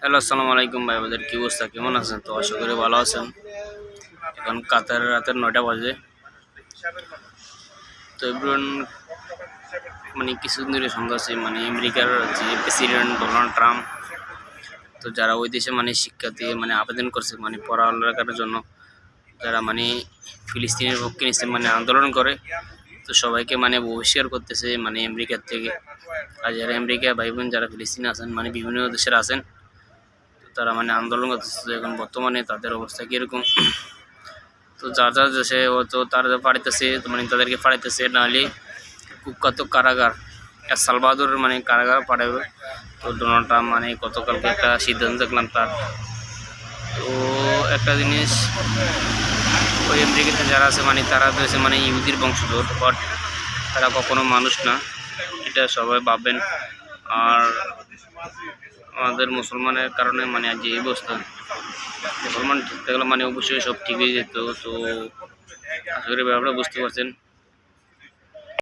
Hello, আসসালামু আলাইকুম ভাই। আমাদের কি অবস্থা, কেমন আছেন? তো আশা করি ভালো আছেন। এখন কাতার রাতের 9টা বাজে। তো এভরিওয়ান মানে কিছুদিন ধরে শুনতেছি মানে আমেরিকার যে প্রেসিডেন্ট ডোনাল্ড ট্রাম্প, তো যারা ওই দেশে মানে শিক্ষার্থী মানে আবেদন করছে মানে পড়ালেখার জন্য, যারা মানে ফিলিস্তিনের পক্ষে নিচ্ছে মানে আন্দোলন করে, তো সবাইকে মানে বহিষ্কার করতেছে মানে আমেরিকার থেকে। আর যারা আমেরিকা ভাই বোন যারা ফিলিস্তিনে আছেন মানে বিভিন্ন দেশের আছেন, তো তারা মানে আন্দোলন করতেছে। এখন বর্তমানে তাদের অবস্থা কীরকম, তো যার যার দেশে ও তো তারা পাঠাইতেছে, মানে তাদেরকে পাঠাইতেছে, নাহলে কুখ্যাত কারাগার সালভাদোর মানে কারাগার পাঠাবে। তো ডোনাল্ড ট্রাম্প মানে গতকালকে একটা সিদ্ধান্ত দেখলাম তার। তো একটা জিনিস, ওই আমেরিকাতে যারা আছে মানে তারা তো হচ্ছে মানে ইহুদির বংশধর, বাট তারা কখনো মানুষ না, এটা সবাই ভাববেন। আর আমাদের মুসলমানের কারণে মানে আজ এই অবস্থা। মুসলমান ঠিক থাকলে মানে অবশ্যই সব ঠিক হয়ে যেত। তো আশা করি আপনারা বুঝতে পারছেন।